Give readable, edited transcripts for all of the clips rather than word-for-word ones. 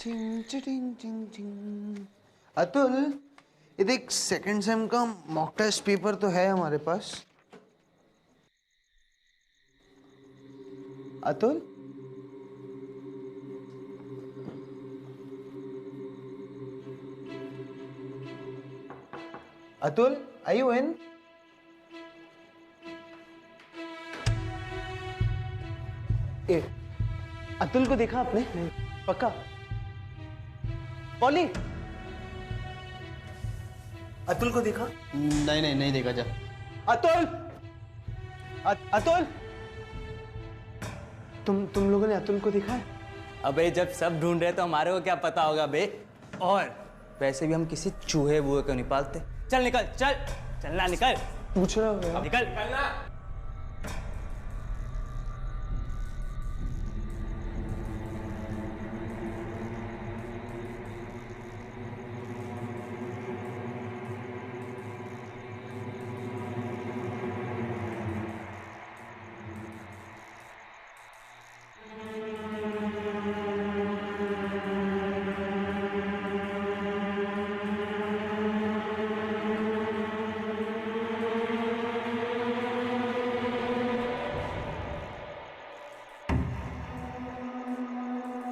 चिंग चिंग चिंग चिंग। अतुल, ये देख second same का मॉक टेस्ट पेपर तो है हमारे पास। Atul, Atul, are you in? ए, अतुल को देखा आपने? नहीं। पक्का? पॉली, अतुल को देखा? नहीं देखा। जा। अतुल, अतुल, तुम लोगों ने अतुल को देखा है? अबे जब सब ढूंढ रहे तो हमारे को क्या पता होगा बे। और वैसे भी हम किसी चूहे बुहे को नहीं पालते। चल निकल, चलना निकल। पूछ रहा हूँ यार। निकल निकलना।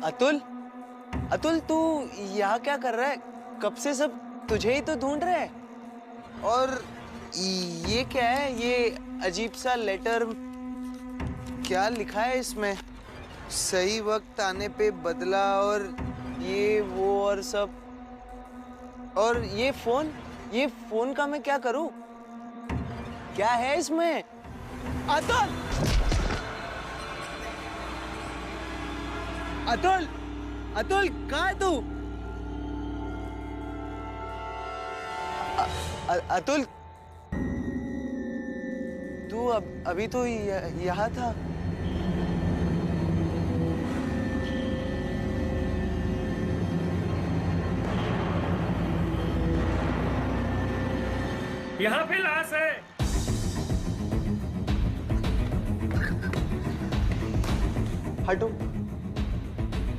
अतुल, अतुल तू यहाँ क्या कर रहा है? कब से सब तुझे ही तो ढूंढ रहे हैं। और ये क्या है? ये अजीब सा लेटर, क्या लिखा है इसमें? सही वक्त आने पे बदला और ये वो और सब। और ये फोन का मैं क्या करूं? क्या है इसमें? अतुल, अतुल, अतुल कहाँ है तू? अतुल, तू अभी तो यहाँ था। यहाँ पे लाश है। हटो,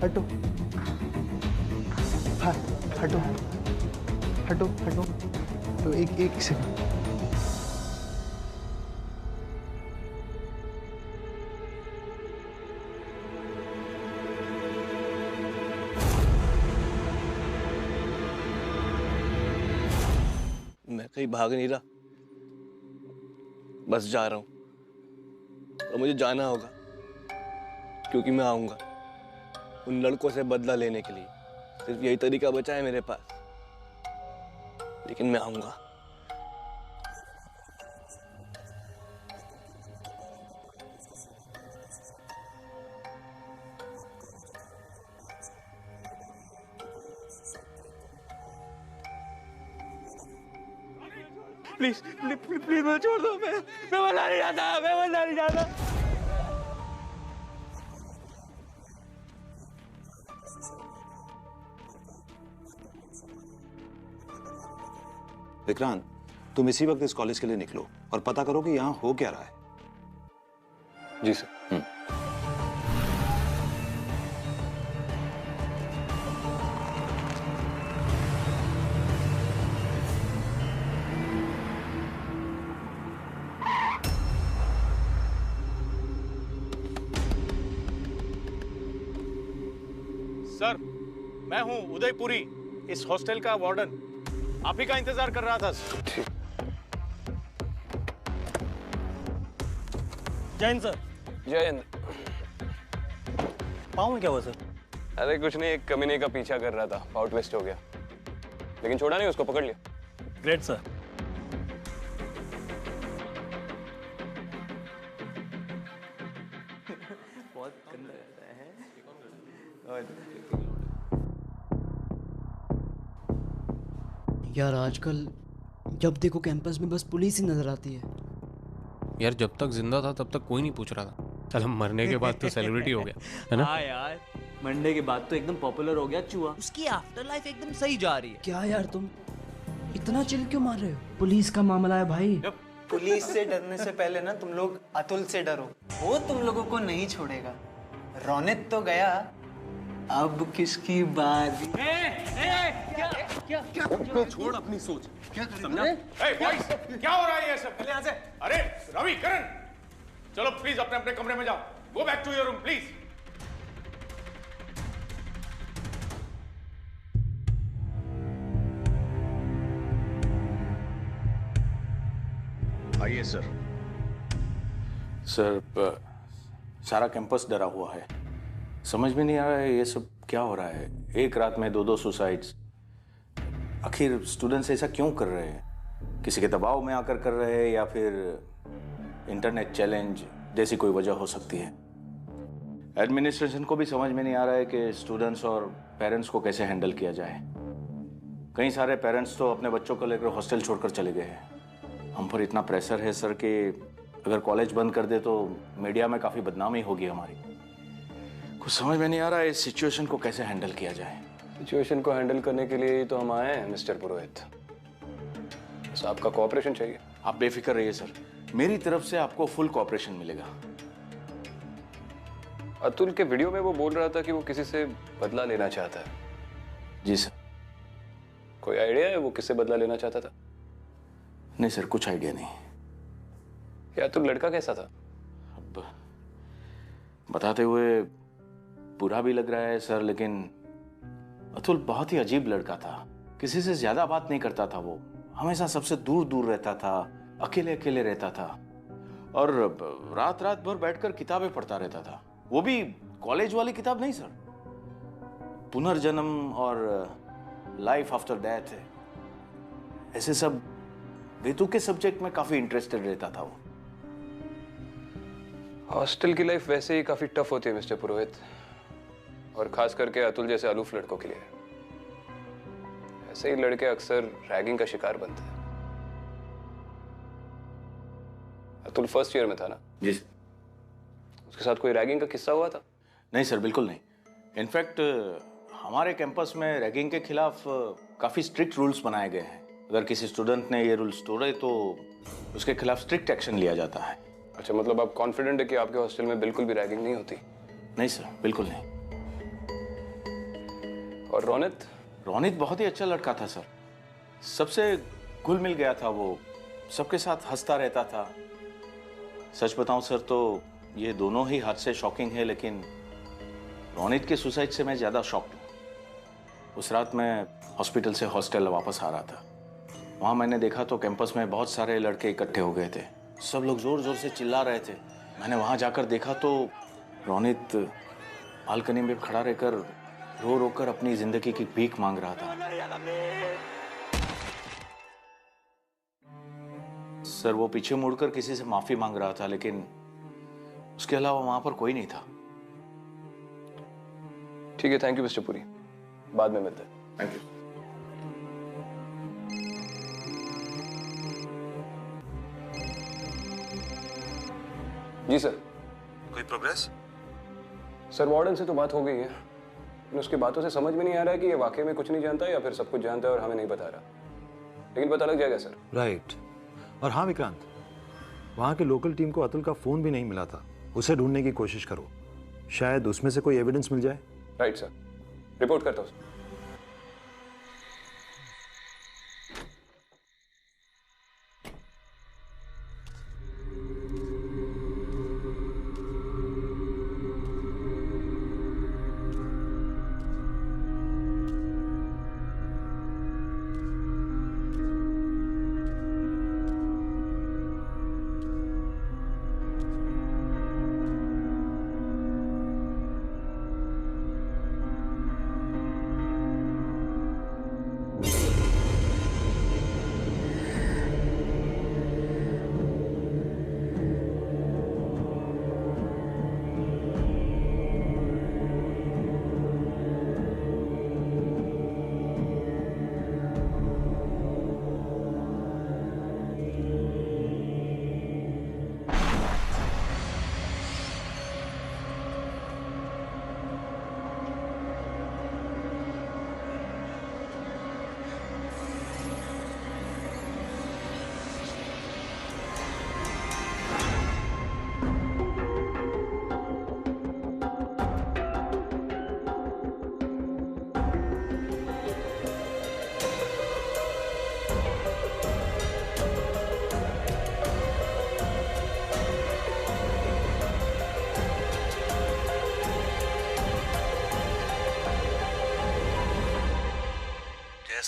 हटो, हाँ, हटो, हटो, हटो। तो एक सेकंड। मैं कहीं भाग नहीं रहा, बस जा रहा हूं और मुझे जाना होगा क्योंकि मैं आऊंगा उन लड़कों से बदला लेने के लिए। सिर्फ यही तरीका बचा है मेरे पास, लेकिन मैं आऊंगा। प्लीज प्लीज प्लीज मुझे छोड़ दो। मैं मरना नहीं चाहता, मैं मरना नहीं चाहता। विक्रांत, तुम इसी वक्त इस कॉलेज के लिए निकलो और पता करो कि यहाँ हो क्या रहा है। जी सर। सर, मैं हूं उदयपुरी, इस हॉस्टल का वार्डन। आप ही का इंतजार कर रहा था। जय हिंद सर। जय हिंद। पाँव में क्या हुआ सर? अरे कुछ नहीं, एक कमीने का पीछा कर रहा था, पाव ट्विस्ट हो गया, लेकिन छोड़ा नहीं, उसको पकड़ लिया। Great sir. बहुत गंदा रहता है। यार आजकल जब देखो कैंपस में बस पुलिस ही नजर आती है। यार जब तक जिंदा था तब तक कोई नहीं पूछ रहा था, चल हम मरने के बाद तो सेलिब्रिटी हो गया है ना। हाँ यार, मंडे के बाद तो एकदम पॉपुलर हो गया चूहा। उसकी आफ्टर लाइफ एकदम सही जा रही है। क्या यार तुम इतना चिल क्यों मार रहे हो? पुलिस का मामला है भाई। पुलिस से डरने से पहले ना तुम लोग अतुल से डरो, वो तुम लोगों को नहीं छोड़ेगा। रोनित तो गया, अब किसकी बारी? छोड़ अपनी सोच। क्या समझा? Hey, boys, क्या हो रहा है ये सब? यहाँ से। अरे रवि, करण, चलो प्लीज अपने अपने कमरे में जाओ। Go back to your room, please. आइए सर। सर सारा कैंपस डरा हुआ है, समझ में नहीं आ रहा है ये सब क्या हो रहा है। एक रात में 2-2 सुसाइड्स। आखिर स्टूडेंट्स ऐसा क्यों कर रहे हैं? किसी के दबाव में आकर कर रहे हैं या फिर इंटरनेट चैलेंज जैसी कोई वजह हो सकती है। एडमिनिस्ट्रेशन को भी समझ में नहीं आ रहा है कि स्टूडेंट्स और पेरेंट्स को कैसे हैंडल किया जाए। कई सारे पेरेंट्स तो अपने बच्चों को लेकर हॉस्टल छोड़कर चले गए हैं। हम पर इतना प्रेशर है सर कि अगर कॉलेज बंद कर दे तो मीडिया में काफ़ी बदनामी होगी हमारी। कुछ समझ में नहीं आ रहा है इस सिचुएशन को कैसे हैंडल किया जाए। सिचुएशन को हैंडल करने के लिए ही तो हम आए हैं मिस्टर पुरोहित। बस आपका कोऑपरेशन चाहिए। आप बेफिक्र रहिए सर, मेरी तरफ से आपको फुल कोऑपरेशन मिलेगा। अतुल के वीडियो में वो बोल रहा था कि वो किसी से बदला लेना चाहता है। जी सर। कोई आइडिया है वो किससे बदला लेना चाहता था? नहीं सर, कुछ आइडिया नहीं। या अतुल लड़का कैसा था? अब बताते हुए बुरा भी लग रहा है सर, लेकिन अतुल बहुत ही अजीब लड़का था। किसी से ज्यादा बात नहीं करता था वो, हमेशा सबसे दूर दूर रहता था, अकेले अकेले रहता था और रात रात भर बैठकर किताबें पढ़ता रहता था। वो भी कॉलेज वाली किताब नहीं सर, पुनर्जन्म और लाइफ आफ्टर डेथ, ऐसे सब बेतुके सब्जेक्ट में काफी इंटरेस्टेड रहता था वो। हॉस्टल की लाइफ वैसे ही काफी टफ होती है मिस्टर पुरोहित, और खास करके अतुल जैसे अलूफ लड़कों के लिए। ऐसे ही लड़के अक्सर रैगिंग का शिकार बनते हैं। अतुल फर्स्ट ईयर में था ना? जी सर। उसके साथ कोई रैगिंग का किस्सा हुआ था? नहीं सर, बिल्कुल नहीं। इनफैक्ट हमारे कैंपस में रैगिंग के खिलाफ काफी स्ट्रिक्ट रूल्स बनाए गए हैं। अगर किसी स्टूडेंट ने ये रूल्स तोड़े तो उसके खिलाफ स्ट्रिक्ट एक्शन लिया जाता है। अच्छा, मतलब आप कॉन्फिडेंट है कि आपके हॉस्टल में बिल्कुल भी रैगिंग नहीं होती? नहीं सर, बिल्कुल नहीं। और रोनित? रोनित बहुत ही अच्छा लड़का था सर, सबसे घुल मिल गया था वो, सबके साथ हंसता रहता था। सच बताऊं सर तो ये दोनों ही हादसे शॉकिंग है, लेकिन रोनित के सुसाइड से मैं ज्यादा शॉक्ड हूँ। उस रात मैं हॉस्पिटल से हॉस्टल वापस आ रहा था। वहां मैंने देखा तो कैंपस में बहुत सारे लड़के इकट्ठे हो गए थे, सब लोग जोर जोर से चिल्ला रहे थे। मैंने वहां जाकर देखा तो रोनित बालकनी में खड़ा रहकर रो रो कर अपनी जिंदगी की भीख मांग रहा था। सर वो पीछे मुड़कर किसी से माफी मांग रहा था, लेकिन उसके अलावा वहां पर कोई नहीं था। ठीक है, थैंक यू मिस्टर पुरी, बाद में मिलते हैं। Thank you. जी सर। कोई प्रोग्रेस? सर वार्डन से तो बात हो गई है, लेकिन उसकी बातों से समझ में नहीं आ रहा है कि ये वाकई में कुछ नहीं जानता या फिर सब कुछ जानता है और हमें नहीं बता रहा, लेकिन पता लग जाएगा सर। राइट। और हाँ विक्रांत, वहाँ के लोकल टीम को अतुल का फोन भी नहीं मिला था, उसे ढूंढने की कोशिश करो, शायद उसमें से कोई एविडेंस मिल जाए। राइट सर, रिपोर्ट करता हूँ।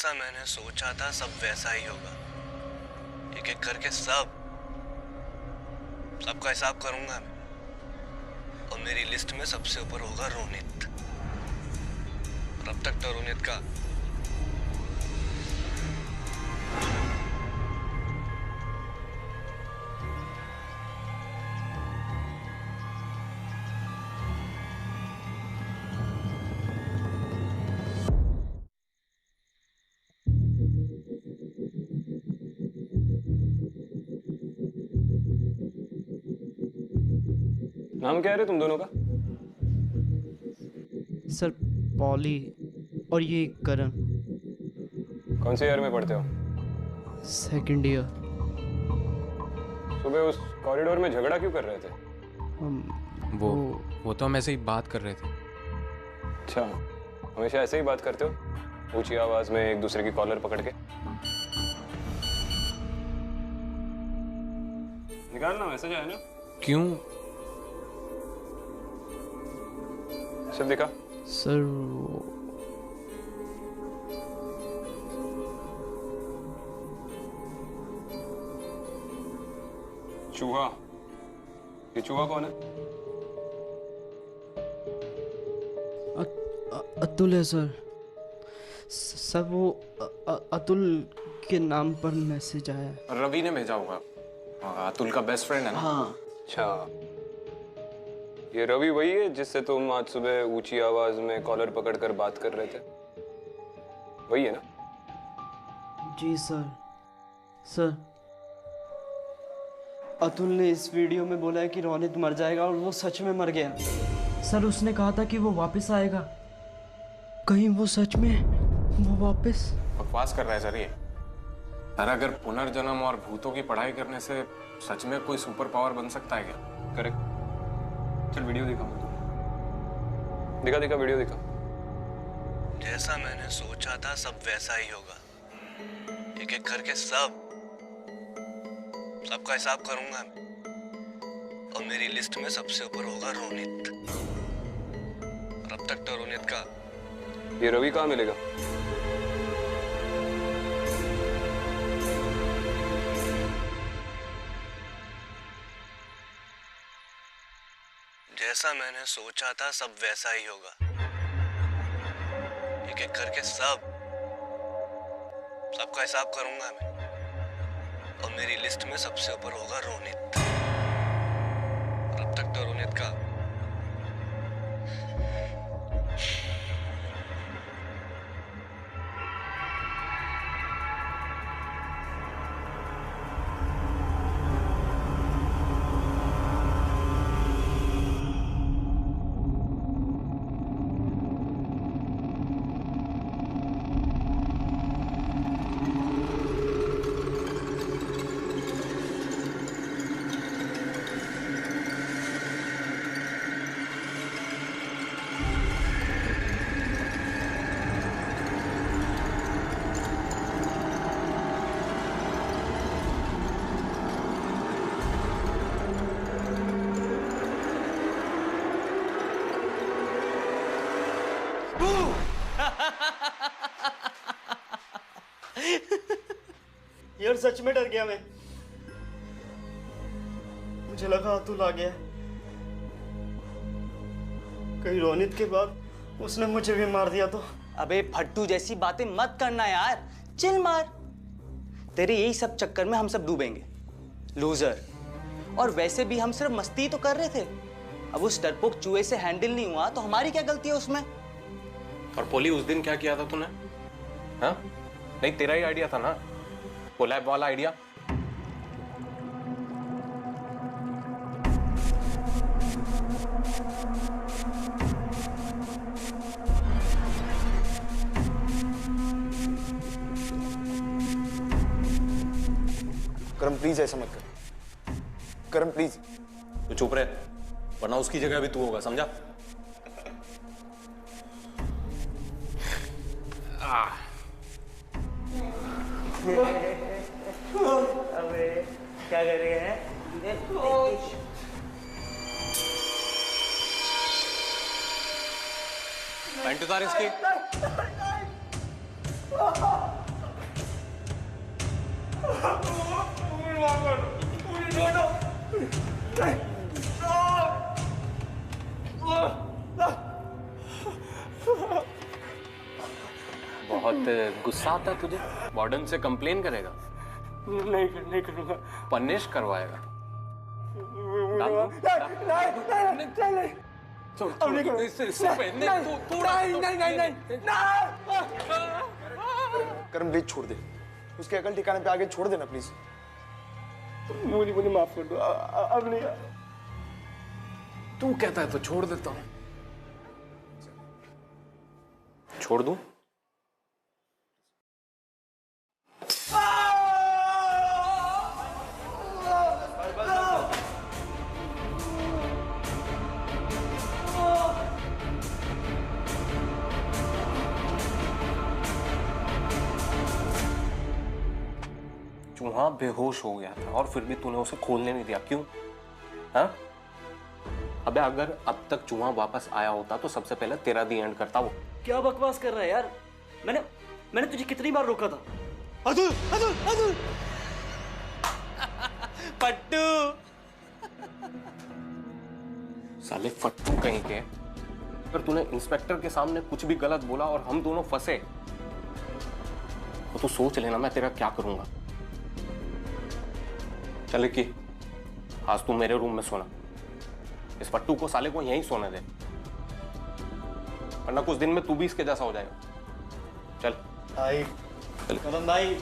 जैसा मैंने सोचा था सब वैसा ही होगा। एक एक करके सबका हिसाब करूंगा मैं, और मेरी लिस्ट में सबसे ऊपर होगा रोनित। और अब तक तो रोनित का नाम क्या है रे तुम दोनों का? सर पॉली और ये करण। कौन से ईयर में पढ़ते हो? Second year. सुबह उस कॉरिडोर में झगड़ा क्यों कर रहे थे? वो तो हम ऐसे ही बात कर रहे थे। अच्छा, हमेशा ऐसे ही बात करते हो? ऊंची आवाज में एक दूसरे की कॉलर पकड़ के? निकालना मैसेज आया ना? क्यों? सब दिखा? सर चूहा। ये चूहा कौन है? अतुल है सर। सर वो अतुल के नाम पर मैसेज आया है। रवि ने भेजा होगा। अतुल का बेस्ट फ्रेंड है ना? हाँ। अच्छा, ये रवि वही है जिससे तुम आज सुबह ऊंची आवाज में कॉलर पकड़कर बात कर रहे थे? वही है ना? जी सर। सर अतुल ने इस वीडियो में बोला है कि रोनित मर जाएगा और वो सच में मर गया। सर उसने कहा था कि वो वापस आएगा। कहीं वो सच में वो वापस? बकवास कर रहा है सर ये। सर अगर पुनर्जन्म और भूतों की पढ़ाई करने से सच में कोई सुपर पावर बन सकता है क्या? करेक्ट। चल वीडियो दिखा मुझे। दिखा वीडियो दिखा। जैसा मैंने सोचा था सब वैसा ही होगा। एक एक करके सबका हिसाब करूंगा मैं, और मेरी लिस्ट में सबसे ऊपर होगा रोनित। और अब तक तो रोनित का ये रवि कहाँ मिलेगा? जैसा मैंने सोचा था सब वैसा ही होगा। एक एक करके सबका हिसाब करूंगा मैं, और मेरी लिस्ट में सबसे ऊपर होगा रोनित। और अब तक तो रोनित का यार सच में डर गया मैं। मुझे लगा अतुल आ गया। कहीं रोनित के बाद उसने मुझे भी मार दिया तो? अबे फट्टू जैसी बातें मत करना यार, चिल मार। तेरे यही सब चक्कर में हम सब डूबेंगे, लूजर। और वैसे भी हम सिर्फ मस्ती तो कर रहे थे। अब उस डरपोक चूहे से हैंडल नहीं हुआ तो हमारी क्या गलती है उसमें? और पोली उस दिन क्या किया था तूने? हाँ? नहीं तेरा ही आइडिया था ना वो लैब वाला आइडिया? करम प्लीज ऐसा मत कर। करम प्लीज। तू चुप रहे, वरना उसकी जगह भी तू होगा, समझा? अबे क्या कर रहे हैं? पैंट उतार इसकी। बहुत गुस्सा आता तुझे? वार्डन से कंप्लेन करेगा? नहीं करूंगा। पनिश करवाएगा? करम प्लीज छोड़ दे, उसके अकल ठिकाने पे आगे छोड़ देना प्लीज। मुझे माफ कर दो, अब नहीं। तू कहता है तो छोड़ देता हूं। छोड़ दूं? चूहा बेहोश हो गया था और फिर भी तूने उसे खोलने नहीं दिया, क्यों? हाँ? अबे अगर अब तक चूहा वापस आया होता तो सबसे पहले तेरा दी एंड करता वो। क्या बकवास कर रहा है यार? मैंने तुझे कितनी बार रोका था? अतुल अतुल अतुल पट्टू। साले फट्टू कहीं के। अगर तूने इंस्पेक्टर के सामने कुछ भी गलत बोला और हम दोनों फंसे तो तू सोच लेना मैं तेरा क्या करूंगा। चले कि आज तू मेरे रूम में सोना, इस फट्टू को साले को यहीं सोने दे, वरना कुछ दिन में तू भी इसके जैसा हो जाएगा। चल भाई, कदम भाई।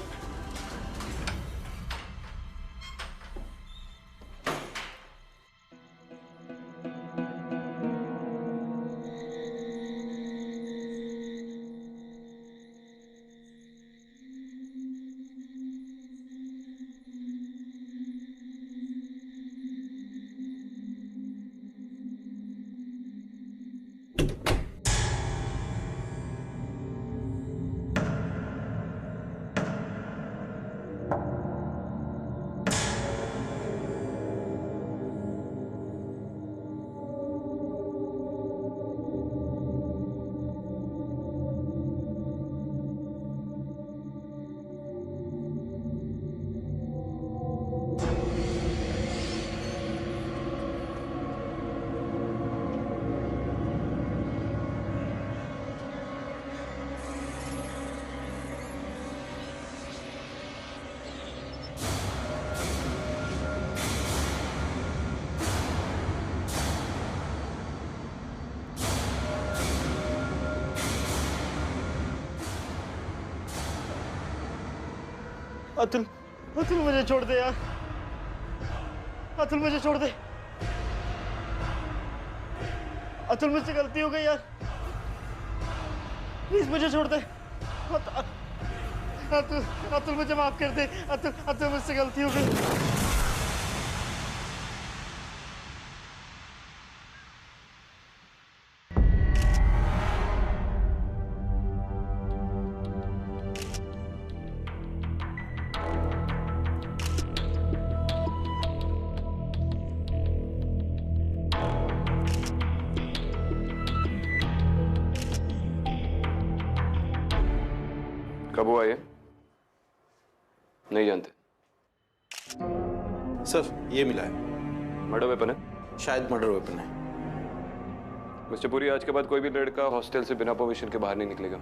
अतुल, अतुल मुझे छोड़ दे यार, अतुल मुझे छोड़ दे, अतुल मुझसे गलती हो गई यार, प्लीज मुझे छोड़ दे। अतुल, अतुल मुझे माफ कर दे, अतुल, अतुल मुझसे गलती हो गई। कब हुआ ये? नहीं जानते? सर ये मिला है, मर्डर वेपन है? शायद मर्डर वेपन है। मिस्टर पुरी, आज के बाद कोई भी लड़का हॉस्टल से बिना परमिशन के बाहर नहीं निकलेगा।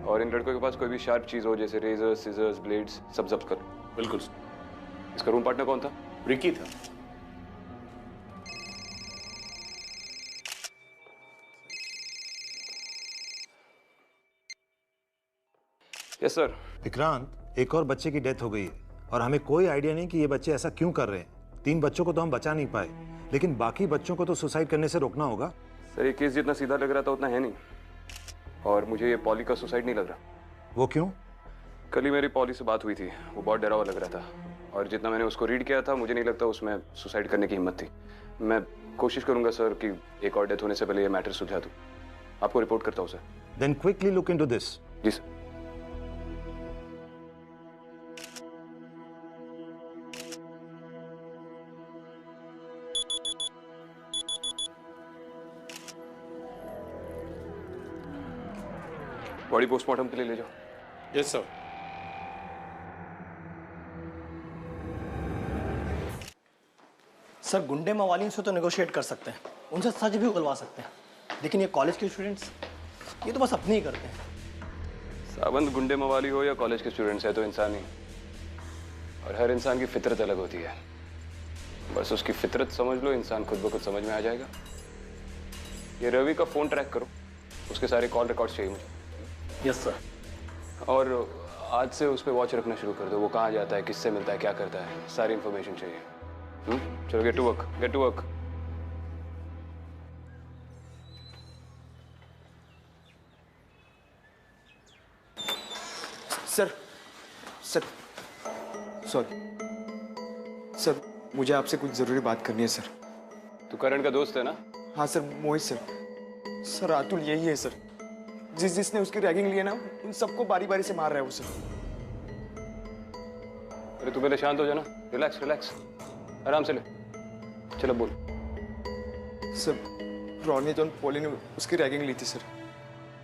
और इन लड़कों के पास कोई भी शार्प चीज हो जैसे रेजर, सीजर्स, ब्लेड्स, सब जब्त कर। बिल्कुल। इसका रूम पार्टनर कौन था? रिकी था। Yes sir. विक्रांत, एक और बच्चे की डेथ हो गई है और हमें कोई आइडिया नहीं कि ये बच्चे ऐसा क्यों कर रहे हैं। 3 बच्चों को तो हम बचा नहीं पाए, लेकिन बाकी बच्चों को तो सुसाइड करने से रोकना होगा। सर ये केस जितना सीधा लग रहा था उतना है नहीं, और मुझे ये पॉली का सुसाइड नहीं लग रहा। वो क्यों? कल ही मेरी पॉली से बात हुई थी, वो बहुत डरा हुआ लग रहा था, और जितना मैंने उसको रीड किया था मुझे नहीं लगता उसमें सुसाइड करने की हिम्मत थी। मैं कोशिश करूंगा सर कि एक और डेथ होने से पहले ये मैटर सुलझा दूं। आपको रिपोर्ट करता हूँ sir. Then quickly look into this. जी सर। बॉडी पोस्टमार्टम के लिए ले जाओ। Yes sir. सर गुंडे मवालियों से तो नेगोशिएट कर सकते हैं, उनसे सच भी उगलवा सकते हैं, लेकिन ये कॉलेज के स्टूडेंट्स ये तो बस अपनी ही करते हैं। सावंत गुंडे मवाली हो या कॉलेज के स्टूडेंट्स है तो इंसान ही, और हर इंसान की फितरत अलग होती है। बस उसकी फितरत समझ लो, इंसान खुद ब खुद समझ में आ जाएगा। ये रवि का फोन ट्रैक करो, उसके सारे कॉल रिकॉर्ड्स चाहिए मुझे। Yes sir. और आज से उस पर वॉच रखना शुरू कर दो, वो कहाँ जाता है, किससे मिलता है, क्या करता है, सारी इंफॉर्मेशन चाहिए। चलो get to work, get to work. Sir sir sorry sir, मुझे आपसे कुछ जरूरी बात करनी है सर। तू करण का दोस्त है ना? हाँ सर, मोहित सर। सर अतुल यही है सर, जिसने उसकी रैगिंग ली है ना, उन सबको बारी बारी से मार रहा है वो सर। अरे तू पहले शांत हो जाना, रिलैक्स रिलैक्स, आराम से ले। चलो बोल। सर रोनित और पॉली ने उसकी रैगिंग ली थी सर,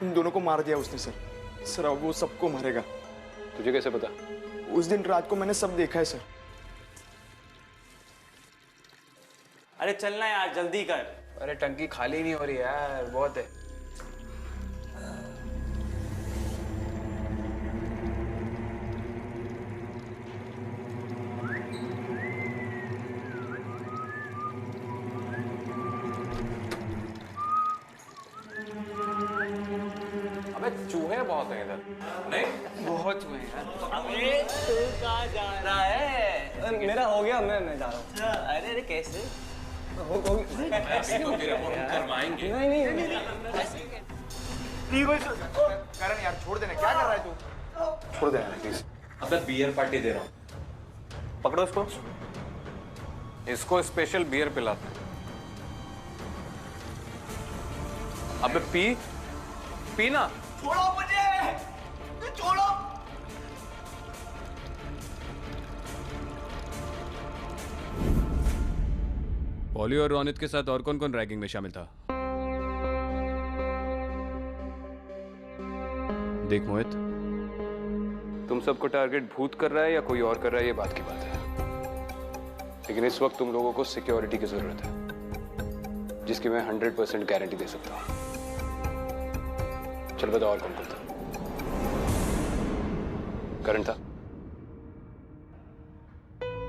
उन दोनों को मार दिया उसने सर। सर अब वो सबको मारेगा। तुझे कैसे पता? उस दिन रात को मैंने सब देखा है सर। अरे चलना यार, जल्दी कर। अरे टंकी खाली नहीं हो रही यार, बहुत है। अबे चूहे बहुत हैं इधर। नहीं बहुत हुए यार। अबे तू कहाँ जा रहा है? मेरा हो गया, मैं जा रहा हूँ। अरे अरे कैसे? ऐसे तो फिर हम करवाएंगे। नहीं करण यार छोड़ देना, क्या कर रहा है तू? छोड़ देना प्लीज। अबे बियर पार्टी दे रहा हूँ, पकड़ो इसको। इसको स्पेशल बियर पिलाते हैं। अबे पी पीना। छोड़ो मुझे, छोड़ो। पॉली और रोनित के साथ और कौन कौन रैगिंग में शामिल था? देख मोहित, तुम सबको टारगेट भूत कर रहा है या कोई और कर रहा है, ये बात की बात है। लेकिन इस वक्त तुम लोगों को सिक्योरिटी की जरूरत है, जिसकी मैं 100% गारंटी दे सकता हूँ। चल बताओ और कौन कौन था? करण था?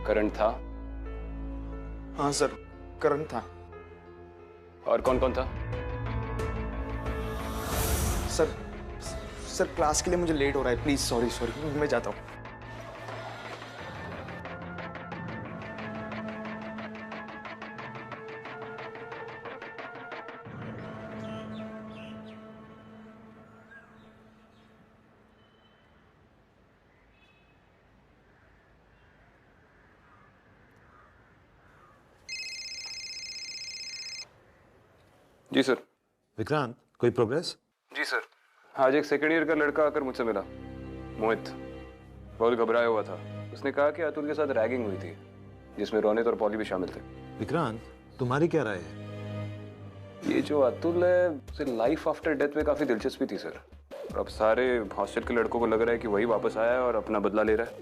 करण था? हाँ सर, करण था। और कौन कौन था? सर क्लास के लिए मुझे लेट हो रहा है, प्लीज सॉरी सॉरी, मैं जाता हूँ। जी सर। विक्रांत, कोई प्रोग्रेस? जी सर। आज एक सेकेंड ईयर का लड़का आकर मुझसे मिला, मोहित। बहुत घबराया हुआ था। उसने कहा कि अतुल के साथ रैगिंग हुई थी, जिसमें रोनित और पॉली भी शामिल थे। विक्रांत, तुम्हारी क्या राय है? ये जो अतुल है, उसे लाइफ आफ्टर डेथ में काफी दिलचस्पी थी सर। और अब सारे हॉस्टल के लड़कों को लग रहा है कि वही वापस आया है और अपना बदला ले रहा है।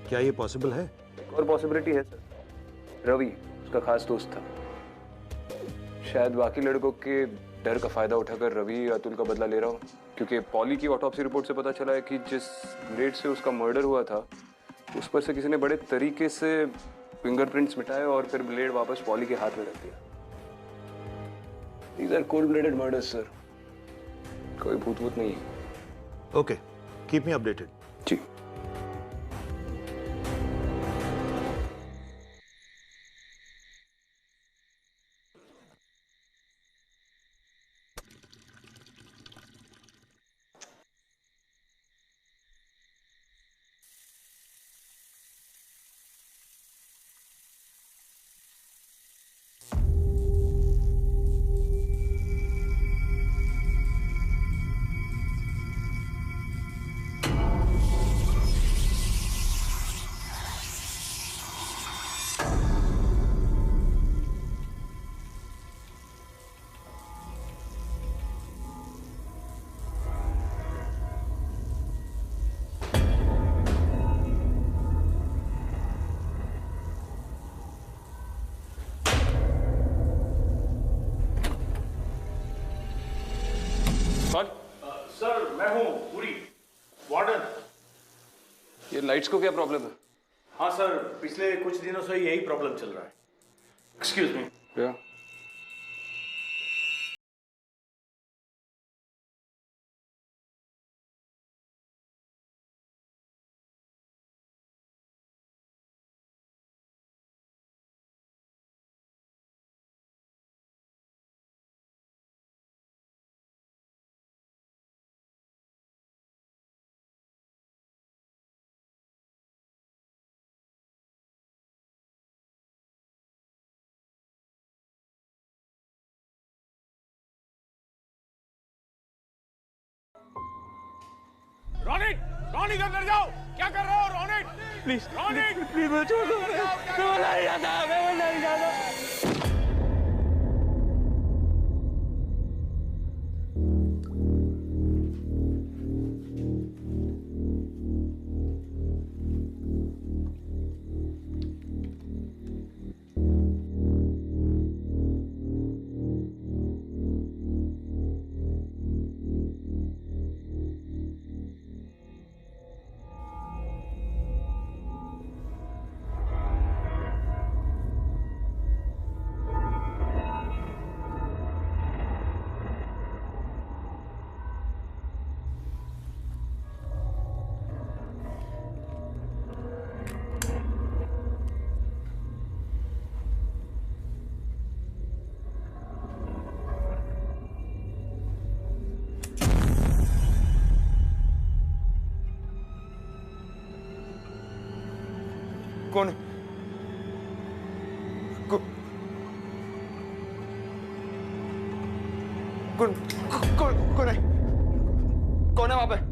क्या ये पॉसिबल है? एक और पॉसिबिलिटी है सर। रवि उसका खास दोस्त था। शायद बाकी लड़कों के डर का फायदा उठाकर रवि अतुल का बदला ले रहा हो, क्योंकि पॉली की ऑटोप्सी रिपोर्ट से पता चला है कि जिस ब्लेड से उसका मर्डर हुआ था, उस पर से किसी ने बड़े तरीके से फिंगरप्रिंट्स मिटाए और फिर ब्लेड वापस पॉली के हाथ में रख दिया। These are cold-blooded murders, sir. कोई भूत नहीं है। Okay, keep me updated. जी। कौन? सर मैं हूँ पूरी वार्डन। ये लाइट्स को क्या प्रॉब्लम है? हाँ सर, पिछले कुछ दिनों से यही प्रॉब्लम चल रहा है। Excuse me. क्या? रोनित, रोनित अंदर जाओ। क्या कर रहे हो रोनित? प्लीज रोनित, प्लीज मुझे छोड़ दो, मैं वहाँ नहीं जाता, मैं वहाँ नहीं जाता। कौन है? कौन है? कौन है वहां पे?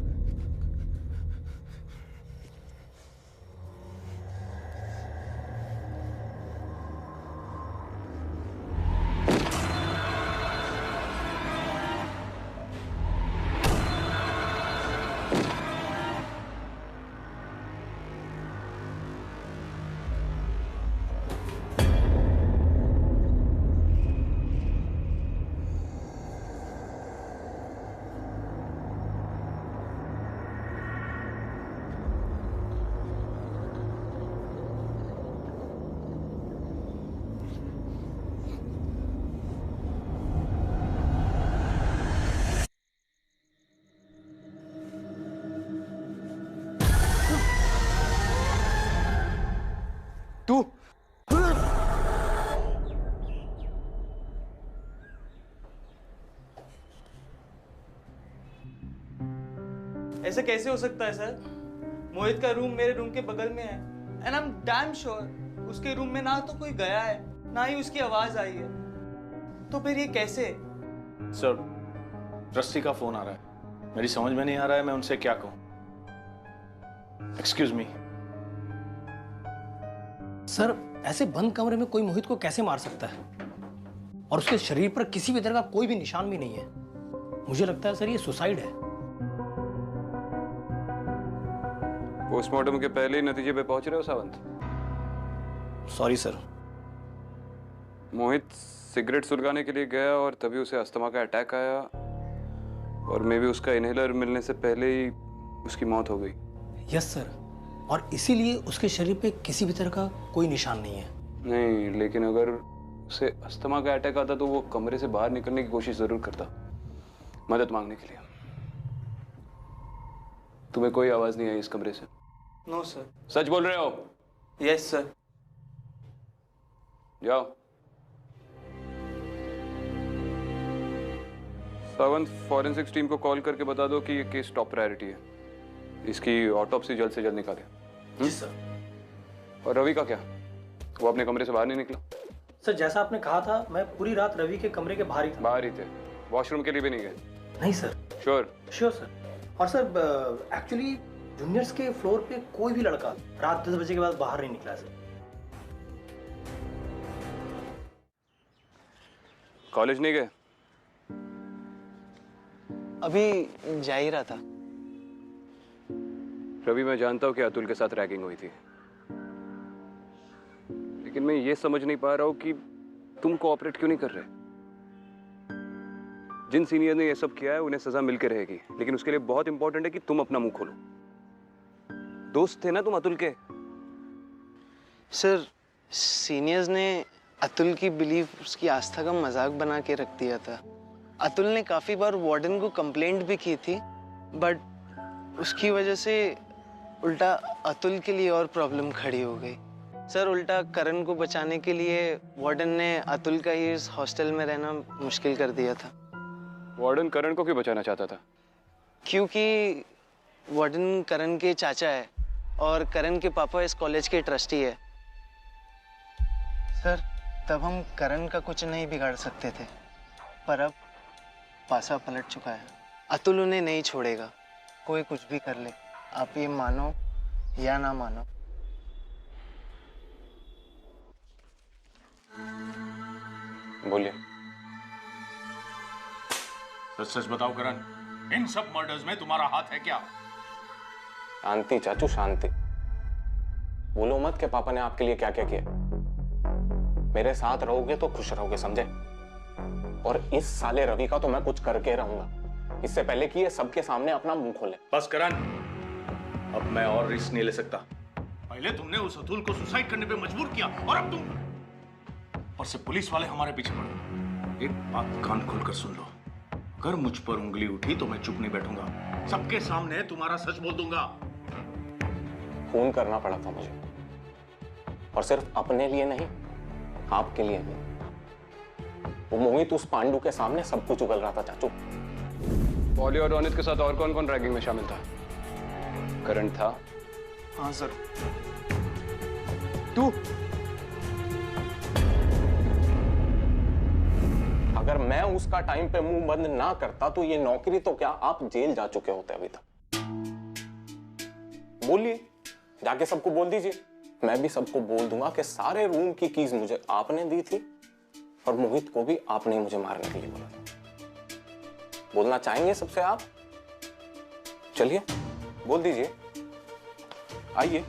तू? ऐसे कैसे हो सकता है सर? मोहित का रूम मेरे रूम के बगल में है and I am damn sure उसके रूम में ना तो कोई गया है ना ही उसकी आवाज आई है। तो फिर ये कैसे? सर, ट्रस्टी का फोन आ रहा है। मेरी समझ में नहीं आ रहा है मैं उनसे क्या कहूं। Excuse me. सर, ऐसे बंद कमरे में कोई मोहित को कैसे मार सकता है? और उसके शरीर पर किसी भी तरह का कोई भी निशान भी नहीं है। मुझे लगता है सर ये सुसाइड है। पोस्टमार्टम के पहले ही नतीजे पे पहुंच रहे हो Sawant? Sorry sir. Mohit cigarette सुलगाने के लिए गया और तभी उसे अस्थमा का अटैक आया और मे भी उसका इनहेलर मिलने से पहले ही उसकी मौत हो गई। यस सर, और इसीलिए उसके शरीर पे किसी भी तरह का कोई निशान नहीं है। नहीं, लेकिन अगर उसे अस्थमा का अटैक आता तो वो कमरे से बाहर निकलने की कोशिश जरूर करता, मदद मांगने के लिए। तुम्हें कोई आवाज नहीं आई इस कमरे से? No sir. सच बोल रहे हो? Yes sir. जाओ। सावंत, फॉरेंसिक्स टीम को कॉल करके बता दो कि ये केस टॉप प्रायोरिटी है। इसकी ऑटोप्सी जल्द से जल्द निकालें। जी सर। और रवि का क्या? वो अपने कमरे से बाहर नहीं निकला? सर, जैसा आपने कहा था, मैं पूरी रात रवि के कमरे के बाहर ही था। बाहर ही थे? वॉशरूम के लिए भी नहीं गए? नहीं सर। श्योर? Sure sir. और सर, एक्चुअली जूनियर्स के फ्लोर पे कोई भी लड़का रात 10 बजे के बाद बाहर नहीं निकला सर। कॉलेज नहीं गए? अभी जा ही रहा था। रवि, मैं जानता हूं कि अतुल के साथ रैगिंग हुई थी, लेकिन मैं ये समझ नहीं पा रहा हूं कि तुम कोऑपरेट क्यों नहीं कर रहे। जिन सीनियर ने ये सब किया है उन्हें सजा मिलके रहेगी, लेकिन उसके लिए बहुत इंपॉर्टेंट है कि तुम अपना मुंह खोलो। दोस्त थे ना तुम अतुल के? सर, सीनियर्स ने अतुल की बिलीफ, उसकी आस्था का मजाक बना के रख दिया था। अतुल ने काफी बार वार्डन को कंप्लेंट भी की थी, बट उसकी वजह से उल्टा अतुल के लिए और प्रॉब्लम खड़ी हो गई। सर, उल्टा करण को बचाने के लिए वार्डन ने अतुल का ही इस हॉस्टल में रहना मुश्किल कर दिया था। वार्डन करण को क्यों बचाना चाहता था? क्योंकि वार्डन करण के चाचा है और करण के पापा इस कॉलेज के ट्रस्टी है। सर, तब हम करण का कुछ नहीं बिगाड़ सकते थे, पर अब पासा पलट चुका है। अतुल उन्हें नहीं छोड़ेगा, कोई कुछ भी कर ले। आप ये मानो या ना मानो। बोलिए। सच सच बताओ करण, इन सब मर्डर्स में तुम्हारा हाथ है क्या? शांति चाचू, शांति। बोलो मत कि पापा ने आपके लिए क्या क्या किया। मेरे साथ रहोगे तो खुश रहोगे, समझे? और इस साले रवि का तो मैं कुछ करके रहूंगा, इससे पहले कि ये सबके सामने अपना मुंह खोले। बस करण, अब मैं और रिस्क नहीं ले सकता। पहले तुमने उस अतुल को सुसाइड करने पे मजबूर किया और अब तुम और से पुलिस वाले हमारे पीछे पड़े। एक बात कान खोलकर सुन लो, अगर मुझ पर उंगली उठी तो मैं चुप नहीं बैठूंगा, सबके सामने तुम्हारा सच बोल दूंगा। खून करना पड़ा था मुझे, और सिर्फ अपने लिए नहीं, आपके लिए भी। वो मोहित उस पांडु के सामने सब कुछ उगल रहा था चाचू। पॉली और रोनित के साथ और कौन कौन रैगिंग में शामिल था? करण था? हाँ सर। तू? अगर मैं उसका टाइम पे मुंह बंद ना करता तो ये नौकरी तो क्या, आप जेल जा चुके होते अभी तक। बोलिए, जाके सबको बोल दीजिए। मैं भी सबको बोल दूंगा कि सारे रूम की कीज मुझे आपने दी थी और मोहित को भी आपने मुझे मारने के लिए बोला था। बोलना चाहेंगे सबसे आप? चलिए बोल दीजिए, आइए।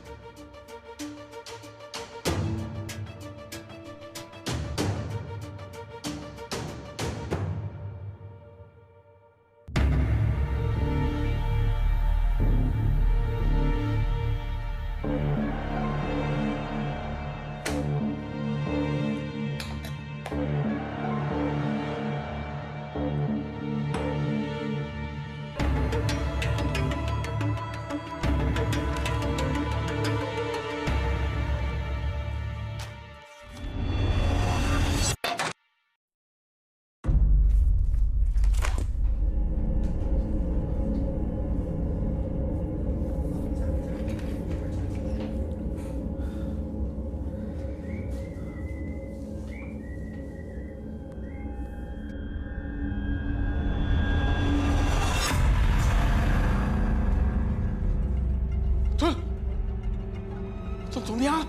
तुम यहाँ,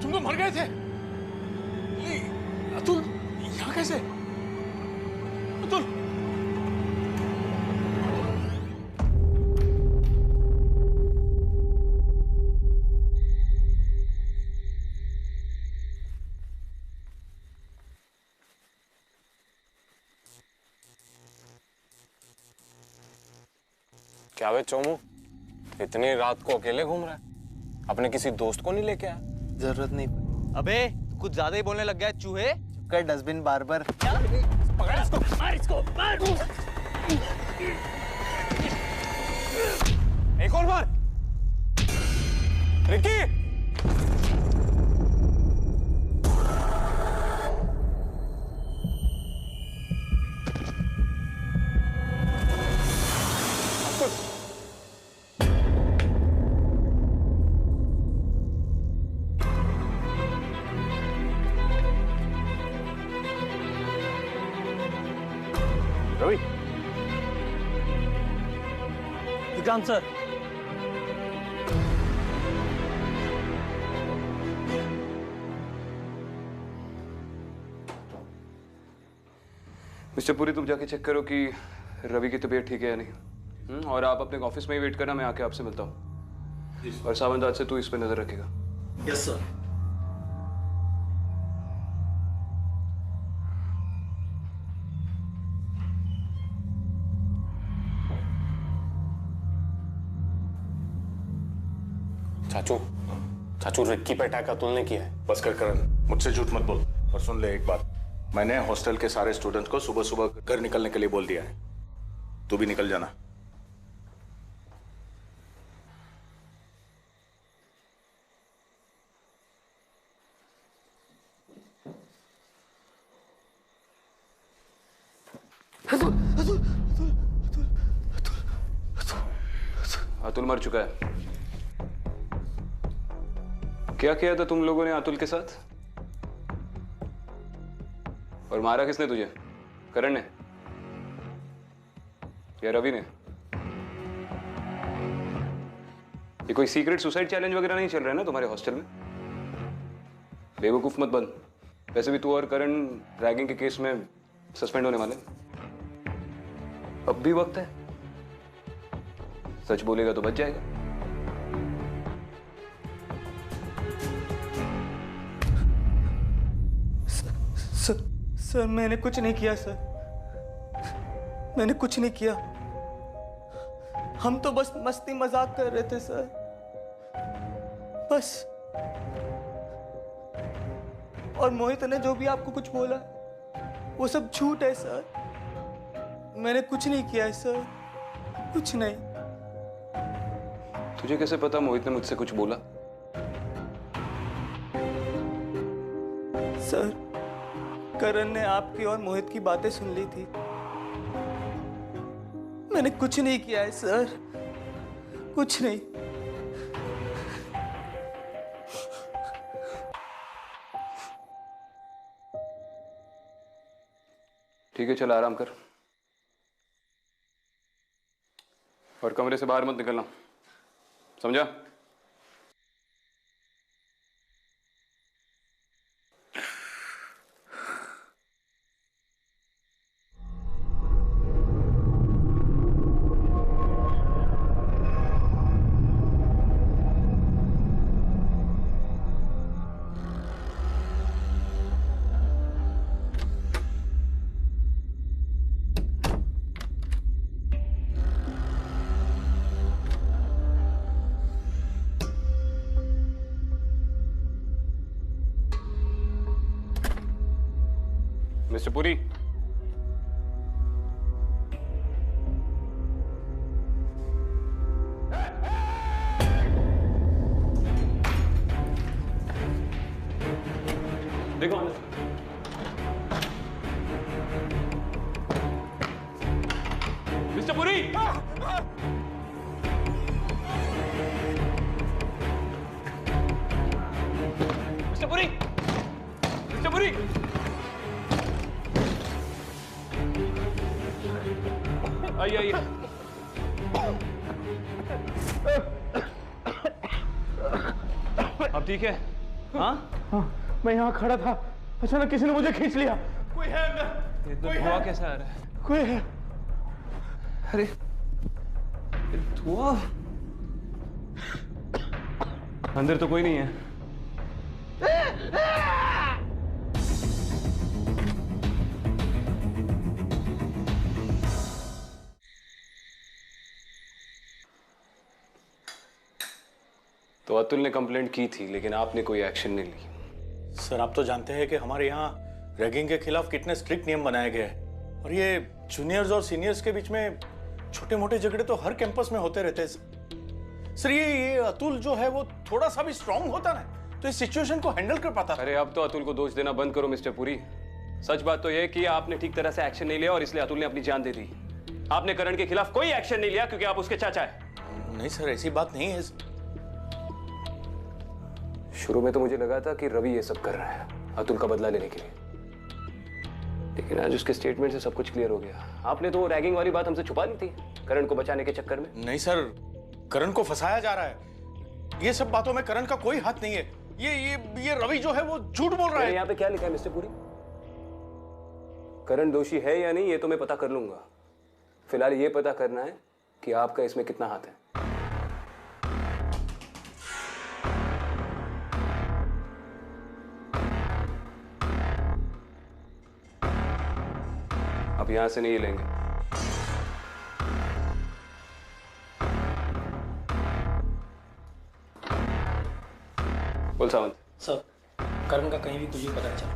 तुम तो मर गए थे। अतुल यहाँ कैसे? अतुल, क्या वे चोमू, इतनी रात को अकेले घूम रहा है? अपने किसी दोस्त को नहीं लेके आया? जरूरत नहीं। अबे कुछ ज्यादा ही बोलने लग गया है चूहे। कर डस्टबिन बार बार। पकड़ इसको, मार इसको, मार। एक और मार। Ricky, Ravi. Vikrant sir. Mister Puri, तुम जाके चेक करो कि रवि की तबीयत ठीक है या नहीं। और आप अपने ऑफिस में ही वेट करना, मैं आके आपसे मिलता हूँ। और सावंत से तू इस पर नजर रखेगा। Yes sir. चाचू, चाचू रिक्की पे अटैक अतुल ने किया है। बस कर करण, मुझसे झूठ मत बोल। और सुन ले एक बात, मैंने हॉस्टल के सारे स्टूडेंट्स को सुबह सुबह घर निकलने के लिए बोल दिया है। तू भी निकल जाना। अतुल मर चुका है। क्या किया था तुम लोगों ने अतुल के साथ? और मारा किसने तुझे? करण ने या रवि ने? ये कोई सीक्रेट सुसाइड चैलेंज वगैरह नहीं चल रहा है ना तुम्हारे हॉस्टल में? बेवकूफ मत बन। वैसे भी तू और करण रैगिंग के केस में सस्पेंड होने वाले। अब भी वक्त है, सच बोलेगा तो बच जाएगा। सर मैंने कुछ नहीं किया सर, मैंने कुछ नहीं किया। हम तो बस मस्ती मजाक कर रहे थे सर, बस। और मोहित ने जो भी आपको कुछ बोला वो सब झूठ है सर। मैंने कुछ नहीं किया है सर, कुछ नहीं। तुझे कैसे पता मोहित ने मुझसे कुछ बोला? सर करण ने आपकी और मोहित की बातें सुन ली थी। मैंने कुछ नहीं किया है सर, कुछ नहीं। ठीक है, चल आराम कर और कमरे से बाहर मत निकलना, समझा? मिस्टर पुरी, देखो mister Puri, mister Puri, mister Puri, आइए आइए। अब ठीक है? हाँ, मैं यहाँ खड़ा था, अचानक किसी ने मुझे खींच लिया। कोई है अंदर? ये तो धुआं कैसा आ रहा है? कोई है? अरे धुआं, अंदर तो कोई नहीं है। तो अतुल ने कंप्लेंट की थी लेकिन आपने कोई एक्शन नहीं ली। सर आप तो जानते हैं कि हमारे यहाँ रैगिंग के खिलाफ कितने स्ट्रिक्ट नियम बनाए गए हैं और ये जूनियर्स और सीनियर्स के बीच में छोटे मोटे झगड़े तो हर कैंपस में होते रहते हैं। सर ये अतुल जो है वो थोड़ा सा भी स्ट्रांग होता ना तो इस सिचुएशन को हैंडल कर पाता। अरे अब तो अतुल को दोष देना बंद करो मिस्टर पुरी। सच बात तो यह कि आपने ठीक तरह से एक्शन नहीं लिया और इसलिए अतुल ने अपनी जान दे दी। आपने करण के खिलाफ कोई एक्शन नहीं लिया क्योंकि आप उसके चाचा है। नहीं सर ऐसी बात नहीं है। शुरू में तो मुझे लगा था कि रवि ये सब कर रहा है अतुल का बदला लेने के लिए, लेकिन आज उसके स्टेटमेंट से सब कुछ क्लियर हो गया। आपने तो वो रैगिंग वाली बात हमसे छुपा ली थी करण को बचाने के चक्कर में। नहीं सर, करण को फंसाया जा रहा है। ये सब बातों में करण का कोई हाथ नहीं है। ये रवि जो है वो झूठ बोल रहा है। यहाँ पे क्या लिखा है मिस्टर पुरी? करण दोषी है या नहीं ये तो मैं पता कर लूंगा। फिलहाल ये पता करना है कि आपका इसमें कितना हाथ है। अब यहां से नहीं लेंगे। बोल सावंत। सर, करण का कहीं भी कुछ भी पता नहीं चला।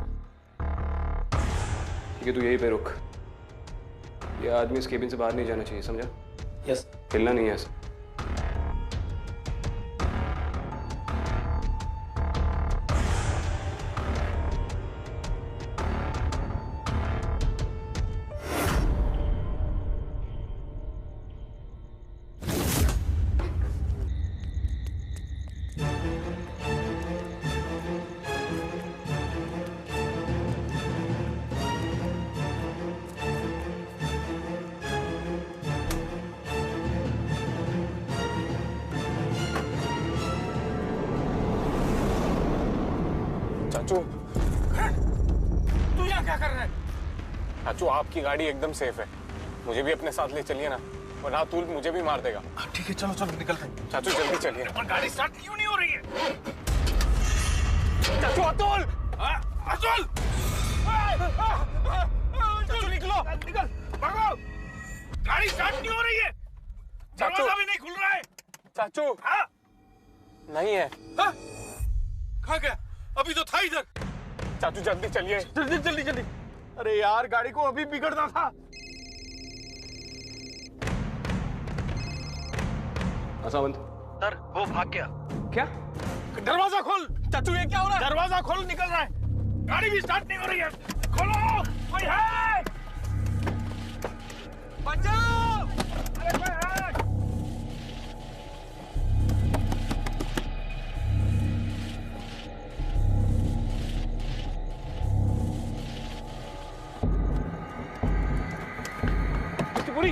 ठीक है, तू यहीं पे रुक। ये आदमी इस केबिन से बाहर नहीं जाना चाहिए, समझा? यस। हिलना नहीं है ऐसा। चाचू, तू यहाँ क्या कर रहा है? चाचू आपकी गाड़ी एकदम सेफ है, मुझे भी अपने साथ ले चलिए ना, वरना अतुल मुझे भी मार देगा। ठीक है, चलो चलो निकलते हैं। चाचू जल्दी चलिए। पर गाड़ी स्टार्ट क्यों नहीं हो रही है? चाचू अतुल! अतुल! चाचू निकलो, निकल, भागो! गाड़ी स्टार्ट नहीं हो रही है, दरवाजा भी नहीं खुल रहा है। चाचू नहीं है। कहाँ गया? अभी तो था इधर। चाचू जल्दी चलिए। जल्दी जल्दी जल्दी। अरे यार, गाड़ी को अभी बिगड़ना था। सावंत सर, वो भाग गया। क्या? दरवाजा खोल। चाचू ये क्या हो रहा है? दरवाजा खोल, निकल रहा है। गाड़ी भी स्टार्ट नहीं हो रही है। खोलो, कोई है? बचाओ! अरे कोई है? पूरी